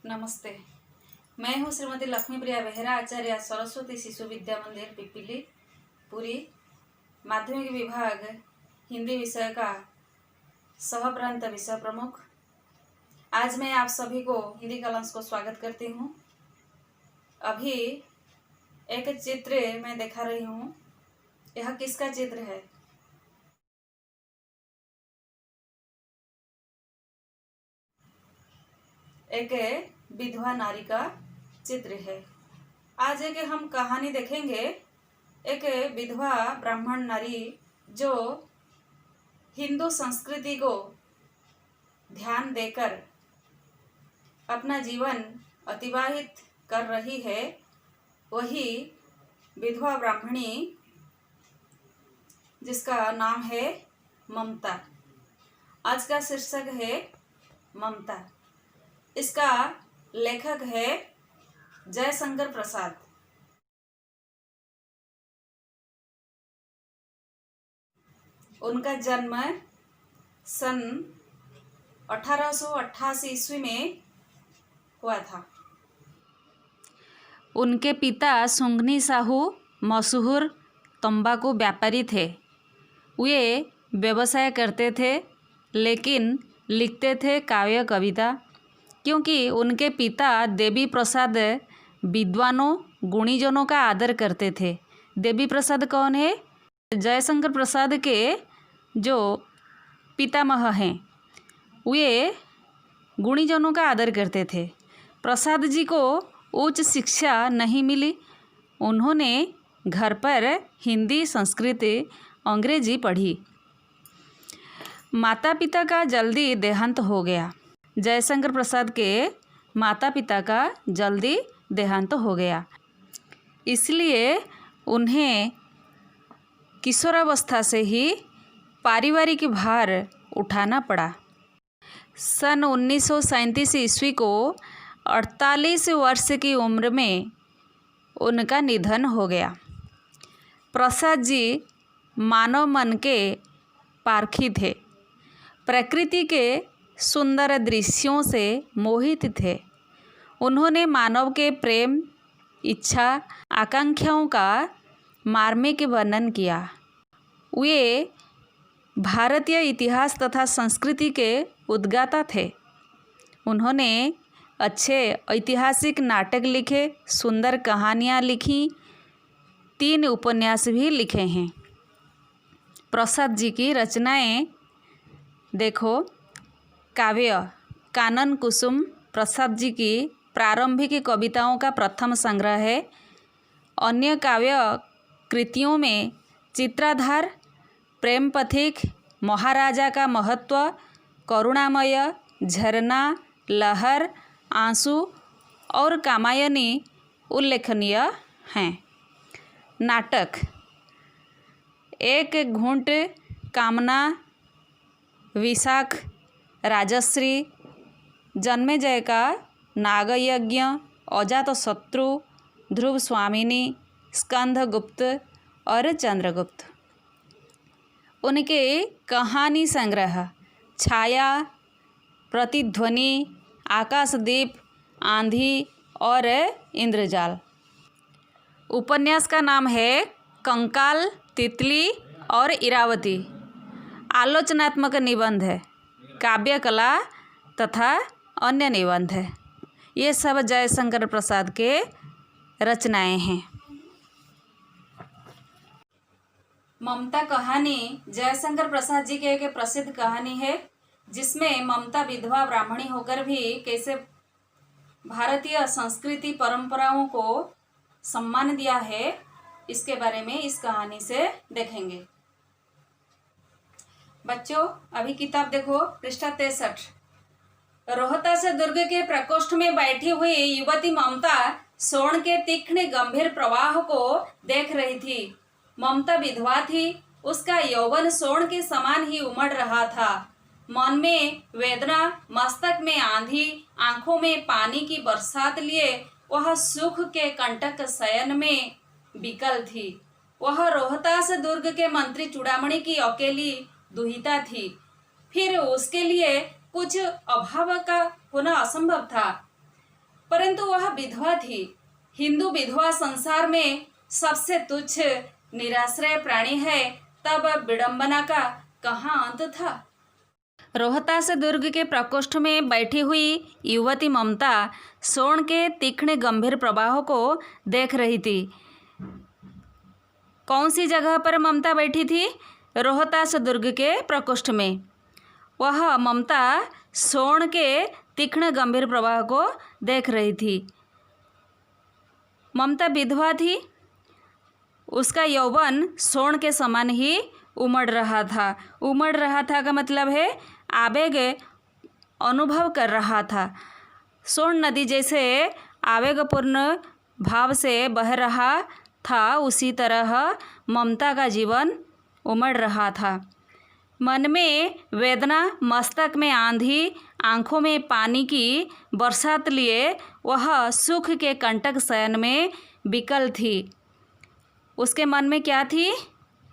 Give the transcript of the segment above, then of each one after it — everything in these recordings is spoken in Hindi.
नमस्ते। मैं हूँ श्रीमती लक्ष्मी प्रिया बेहरा, आचार्य सरस्वती शिशु विद्या मंदिर पिपीली पुरी, माध्यमिक विभाग हिंदी विषय का सह प्रांत विषय प्रमुख। आज मैं आप सभी को हिंदी क्लास को स्वागत करती हूँ। अभी एक चित्र मैं दिखा रही हूँ। यह किसका चित्र है? एक विधवा नारी का चित्र है। आज एक हम कहानी देखेंगे। एक विधवा ब्राह्मण नारी जो हिंदू संस्कृति को ध्यान देकर अपना जीवन अतिबाहित कर रही है, वही विधवा ब्राह्मणी जिसका नाम है ममता। आज का शीर्षक है ममता। इसका लेखक है जयशंकर प्रसाद। उनका जन्म सन 1888 ईस्वी में हुआ था। उनके पिता सुंगनी साहू मशहूर तंबाकू व्यापारी थे। वे व्यवसाय करते थे, लेकिन लिखते थे काव्य कविता। क्योंकि उनके पिता देवी प्रसाद विद्वानों गुणीजनों का आदर करते थे। देवी प्रसाद कौन है? जयशंकर प्रसाद के जो पितामह हैं, वे गुणीजनों का आदर करते थे। प्रसाद जी को उच्च शिक्षा नहीं मिली। उन्होंने घर पर हिंदी, संस्कृत, अंग्रेजी पढ़ी। माता पिता का जल्दी देहांत हो गया। जयशंकर प्रसाद के माता पिता का जल्दी देहांत हो गया, इसलिए उन्हें किशोरावस्था से ही पारिवारिक भार उठाना पड़ा। सन 1937 ईस्वी को 48 वर्ष की उम्र में उनका निधन हो गया। प्रसाद जी मानव मन के पारखी थे। प्रकृति के सुंदर दृश्यों से मोहित थे। उन्होंने मानव के प्रेम, इच्छा, आकांक्षाओं का मार्मिक वर्णन किया। वे भारतीय इतिहास तथा संस्कृति के उद्गाता थे। उन्होंने अच्छे ऐतिहासिक नाटक लिखे, सुंदर कहानियाँ लिखी, 3 उपन्यास भी लिखे हैं। प्रसाद जी की रचनाएं देखो। काव्य कानन कुसुम प्रसाद जी की प्रारंभिक कविताओं का प्रथम संग्रह है। अन्य काव्य कृतियों में चित्राधार, प्रेम पथिक, महाराजा का महत्व, करुणामय, झरना, लहर, आंसू और कामायनी उल्लेखनीय हैं। नाटक एक घूंट, कामना, विशाख, राजश्री, जन्मेजय का नागयज्ञ, अजातशत्रु, ध्रुव स्वामिनी, स्कंदगुप्त और चंद्रगुप्त। उनके कहानी संग्रह छाया, प्रतिध्वनि, आकाशदीप, आंधी और इंद्रजाल। उपन्यास का नाम है कंकाल, तितली और इरावती। आलोचनात्मक निबंध है, काव्य कला तथा अन्य निबंध है। ये सब जयशंकर प्रसाद के रचनाएं हैं। ममता कहानी जयशंकर प्रसाद जी की एक प्रसिद्ध कहानी है, जिसमें ममता विधवा ब्राह्मणी होकर भी कैसे भारतीय संस्कृति परंपराओं को सम्मान दिया है, इसके बारे में इस कहानी से देखेंगे। बच्चों, अभी किताब देखो, पृष्ठा 63। रोहतास दुर्ग के प्रकोष्ठ में बैठी हुई युवती ममता सोन के तीक्ष्ण गंभीर प्रवाह को देख रही थी। ममता विधवा थी। उसका यौवन सोन के समान ही उमड़ रहा था। मन में वेदना, मस्तक में आंधी, आंखों में पानी की बरसात लिए वह सुख के कंटक शयन में विकल थी। वह रोहतास दुर्ग के मंत्री चूड़ामणि की अकेली दुहिता थी। फिर उसके लिए कुछ अभाव का होना असंभव था। परंतु वह विधवा थी। हिंदू विधवा संसार में सबसे तुच्छ निराश्रय प्राणी है, तब विडंबना का कहाँ अंत था। रोहतास दुर्ग के प्रकोष्ठ में बैठी हुई युवती ममता सोन के तीक्ष्ण गंभीर प्रवाह को देख रही थी। कौन सी जगह पर ममता बैठी थी? रोहतास दुर्ग के प्रकोष्ठ में। वह ममता सोन के तीक्ष्ण गंभीर प्रवाह को देख रही थी। ममता विधवा थी। उसका यौवन सोन के समान ही उमड़ रहा था। उमड़ रहा था का मतलब है आवेग अनुभव कर रहा था। सोन नदी जैसे आवेगपूर्ण भाव से बह रहा था, उसी तरह ममता का जीवन उमड़ रहा था। मन में वेदना, मस्तक में आंधी, आँखों में पानी की बरसात लिए वह सुख के कंटक शयन में विकल थी। उसके मन में क्या थी?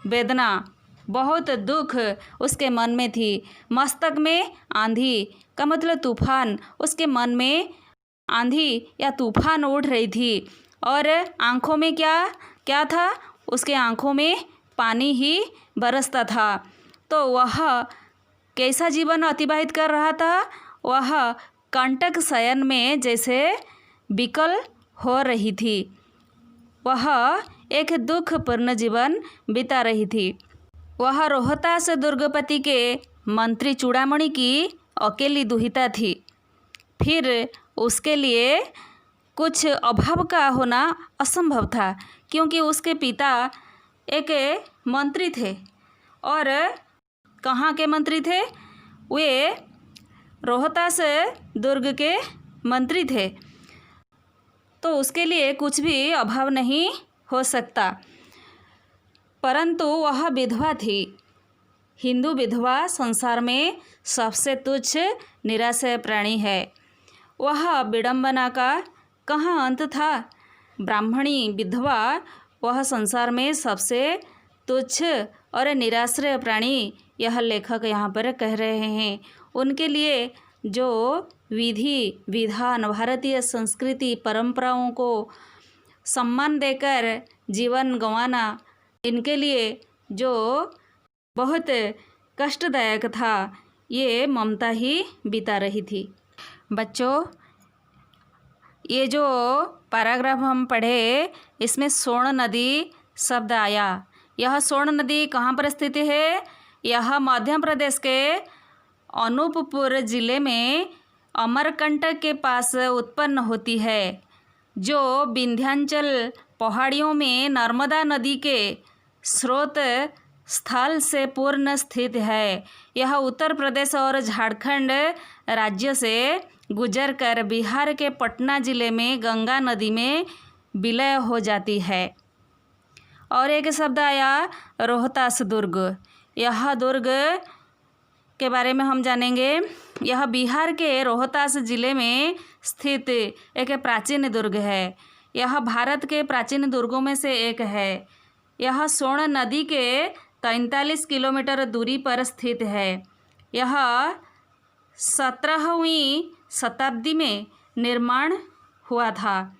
वेदना, बहुत दुख उसके मन में थी। मस्तक में आंधी का मतलब तूफान, उसके मन में आंधी या तूफान उठ रही थी। और आँखों में क्या था? उसके आँखों में पानी ही बरसता था। तो वह कैसा जीवन अतिबाहित कर रहा था? वह कंटक शयन में जैसे विकल हो रही थी। वह एक दुखपूर्ण जीवन बिता रही थी। वह रोहतास दुर्गपति के मंत्री चूड़ामणि की अकेली दुहिता थी। फिर उसके लिए कुछ अभाव का होना असंभव था, क्योंकि उसके पिता एक मंत्री थे। और कहाँ के मंत्री थे? वे रोहतास दुर्ग के मंत्री थे। तो उसके लिए कुछ भी अभाव नहीं हो सकता। परंतु वह विधवा थी। हिंदू विधवा संसार में सबसे तुच्छ निराश्रय प्राणी है। वह विडंबना का कहाँ अंत था? ब्राह्मणी विधवा वह संसार में सबसे तुच्छ और निराश्रय प्राणी, यह लेखक यहाँ पर कह रहे हैं। उनके लिए जो विधि विधान, भारतीय संस्कृति परंपराओं को सम्मान देकर जीवन गंवाना, इनके लिए जो बहुत कष्टदायक था, ये ममता ही बिता रही थी। बच्चों, ये जो पैराग्राफ हम पढ़े, इसमें सोन नदी शब्द आया। यह सोन नदी कहाँ पर स्थित है? यह मध्य प्रदेश के अनूपपुर जिले में अमरकंटक के पास उत्पन्न होती है, जो विंध्याचल पहाड़ियों में नर्मदा नदी के स्रोत स्थल से पूर्ण स्थित है। यह उत्तर प्रदेश और झारखंड राज्य से गुजरकर बिहार के पटना जिले में गंगा नदी में विलय हो जाती है। और एक शब्द आया रोहतास दुर्ग। यह दुर्ग के बारे में हम जानेंगे। यह बिहार के रोहतास जिले में स्थित एक प्राचीन दुर्ग है। यह भारत के प्राचीन दुर्गों में से एक है। यह सोन नदी के 43 किलोमीटर दूरी पर स्थित है। यह 17वीं शताब्दी में निर्माण हुआ था।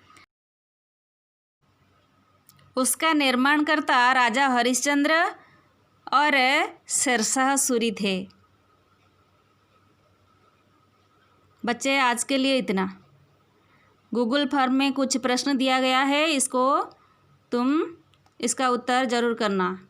उसका निर्माणकर्ता राजा हरिश्चंद्र और शेरशाह सूरी थे। बच्चे, आज के लिए इतना। गूगल फॉर्म में कुछ प्रश्न दिया गया है, इसको तुम इसका उत्तर ज़रूर करना।